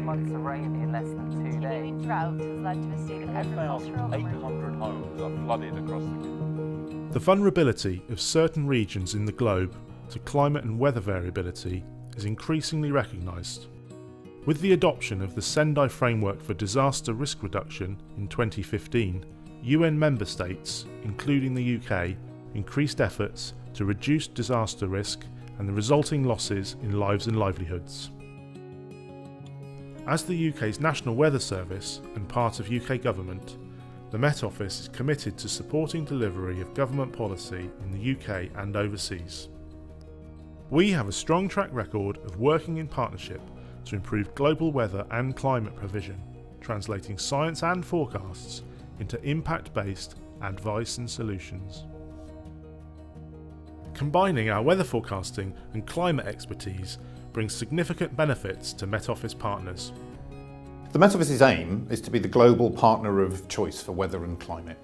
months of rain in less than 2 days. Continuing drought has led to a state of agricultural 800 homes are flooded across the country. The vulnerability of certain regions in the globe to climate and weather variability is increasingly recognised. With the adoption of the Sendai Framework for Disaster Risk Reduction in 2015, UN member states, including the UK, increased efforts to reduce disaster risk and the resulting losses in lives and livelihoods. As the UK's National Weather Service and part of UK Government, the Met Office is committed to supporting delivery of government policy in the UK and overseas. We have a strong track record of working in partnership to improve global weather and climate provision, translating science and forecasts into impact-based advice and solutions. Combining our weather forecasting and climate expertise brings significant benefits to Met Office partners. The Met Office's aim is to be the global partner of choice for weather and climate.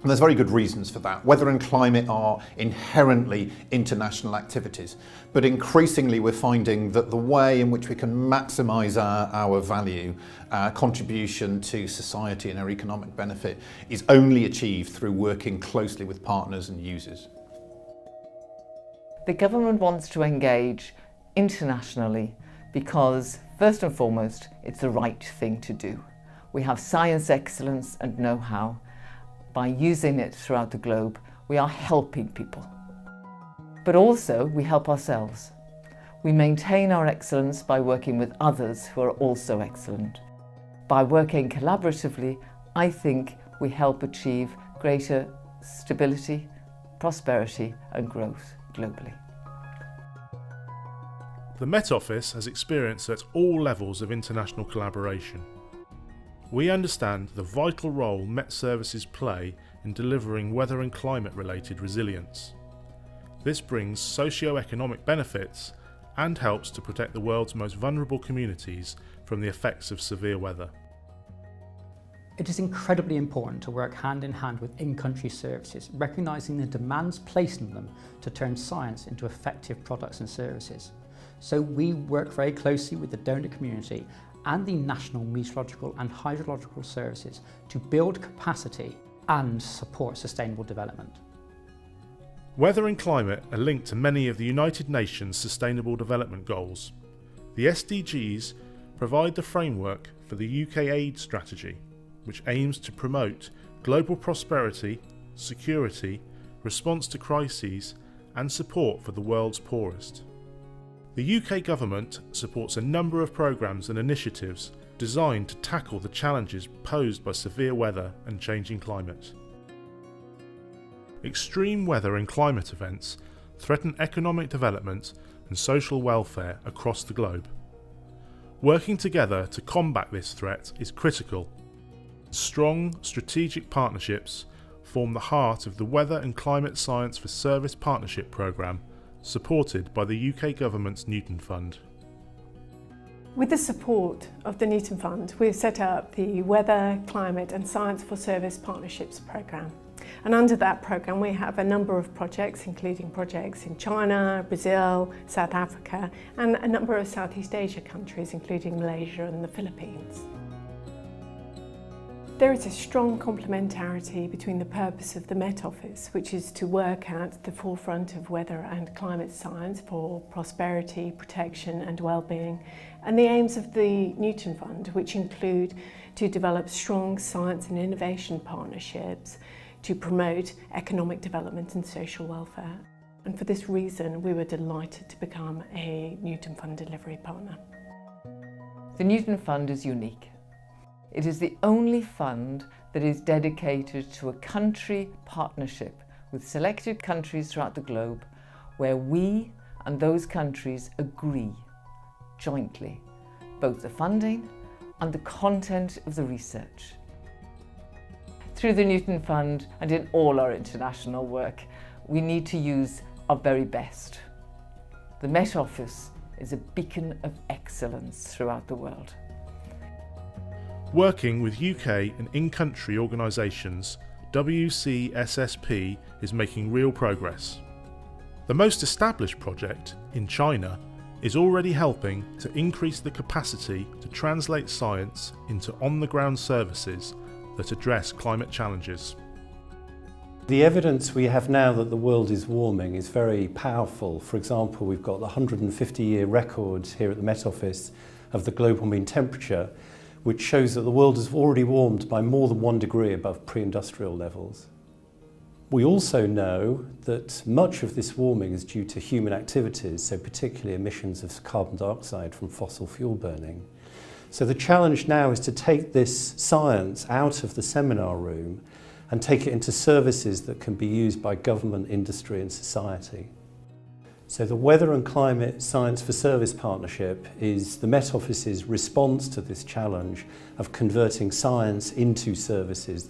And there's very good reasons for that. Weather and climate are inherently international activities, but increasingly we're finding that the way in which we can maximise our value, our contribution to society and our economic benefit is only achieved through working closely with partners and users. The government wants to engage internationally because, first and foremost, it's the right thing to do. We have science excellence and know-how. By using it throughout the globe, we are helping people. But also, we help ourselves. We maintain our excellence by working with others who are also excellent. By working collaboratively, I think we help achieve greater stability, prosperity and growth globally. The Met Office has experience at all levels of international collaboration. We understand the vital role Met services play in delivering weather and climate related resilience. This brings socio-economic benefits and helps to protect the world's most vulnerable communities from the effects of severe weather. It is incredibly important to work hand in hand with in-country services, recognising the demands placed on them to turn science into effective products and services. So we work very closely with the donor community and the national meteorological and hydrological services to build capacity and support sustainable development. Weather and climate are linked to many of the United Nations Sustainable Development Goals. The SDGs provide the framework for the UK aid strategy, which aims to promote global prosperity, security, response to crises, and support for the world's poorest. The UK Government supports a number of programmes and initiatives designed to tackle the challenges posed by severe weather and changing climate. Extreme weather and climate events threaten economic development and social welfare across the globe. Working together to combat this threat is critical. Strong strategic partnerships form the heart of the Weather and Climate Science for Service Partnership Programme, supported by the UK Government's Newton Fund. With the support of the Newton Fund, we've set up the Weather, Climate and Science for Service Partnerships Programme. And under that programme we have a number of projects, including projects in China, Brazil, South Africa and a number of Southeast Asia countries, including Malaysia and the Philippines. There is a strong complementarity between the purpose of the Met Office, which is to work at the forefront of weather and climate science for prosperity, protection and well-being, and the aims of the Newton Fund, which include to develop strong science and innovation partnerships to promote economic development and social welfare. And for this reason, we were delighted to become a Newton Fund delivery partner. The Newton Fund is unique. It is the only fund that is dedicated to a country partnership with selected countries throughout the globe where we and those countries agree jointly both the funding and the content of the research. Through the Newton Fund and in all our international work, we need to use our very best. The Met Office is a beacon of excellence throughout the world. Working with UK and in-country organisations, WCSSP is making real progress. The most established project, in China, is already helping to increase the capacity to translate science into on-the-ground services that address climate challenges. The evidence we have now that the world is warming is very powerful. For example, we've got the 150-year record here at the Met Office of the global mean temperature, which shows that the world has already warmed by more than 1 degree above pre-industrial levels. We also know that much of this warming is due to human activities, so particularly emissions of carbon dioxide from fossil fuel burning. So the challenge now is to take this science out of the seminar room and take it into services that can be used by government, industry and society. So the Weather and Climate Science for Service Partnership is the Met Office's response to this challenge of converting science into services.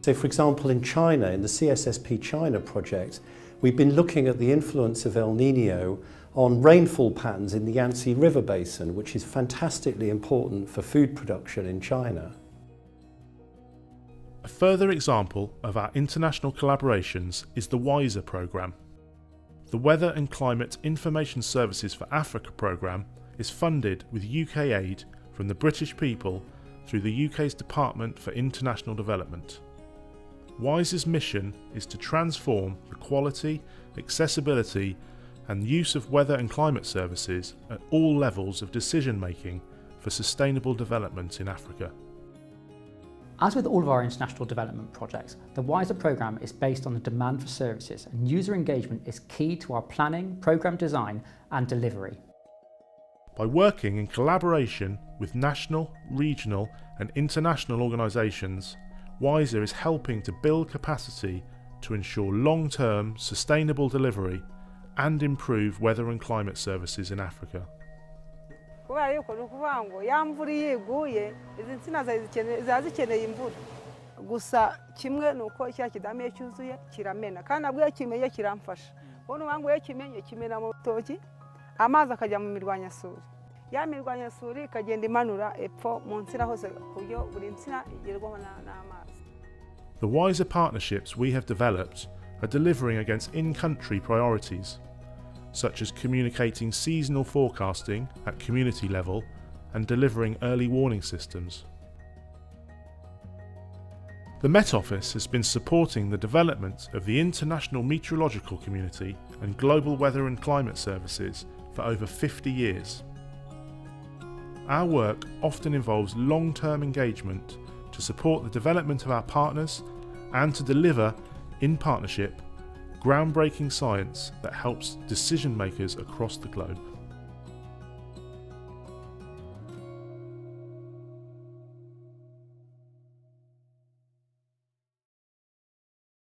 So for example, in China, in the CSSP China project, we've been looking at the influence of El Niño on rainfall patterns in the Yangtze River Basin, which is fantastically important for food production in China. A further example of our international collaborations is the WISER programme. The Weather and Climate Information Services for Africa programme is funded with UK aid from the British people through the UK's Department for International Development. WISER's mission is to transform the quality, accessibility and use of weather and climate services at all levels of decision making for sustainable development in Africa. As with all of our international development projects, the WISER programme is based on the demand for services, and user engagement is key to our planning, programme design and delivery. By working in collaboration with national, regional and international organisations, WISER is helping to build capacity to ensure long-term sustainable delivery and improve weather and climate services in Africa. kubera yuko nukuvuga ngo ya mvura iguye izi nsina zikeneye imvura gusa kimwe nuko cya kidamiye cyuzuye kiramena kandi nabwo kimenye kiramfasha ubona ubangu ye kimenye kimena mu toki amazi akajya mu mirwanyasuri ya mirwanyasuri ikagenda imanura epfo mu nsina hose kuburyo buri nsina igerwaho n'amazi. The WISER partnerships we have developed are delivering against in-country priorities, such as communicating seasonal forecasting at community level and delivering early warning systems. The Met Office has been supporting the development of the international meteorological community and global weather and climate services for over 50 years. Our work often involves long-term engagement to support the development of our partners and to deliver, in partnership, groundbreaking science that helps decision makers across the globe.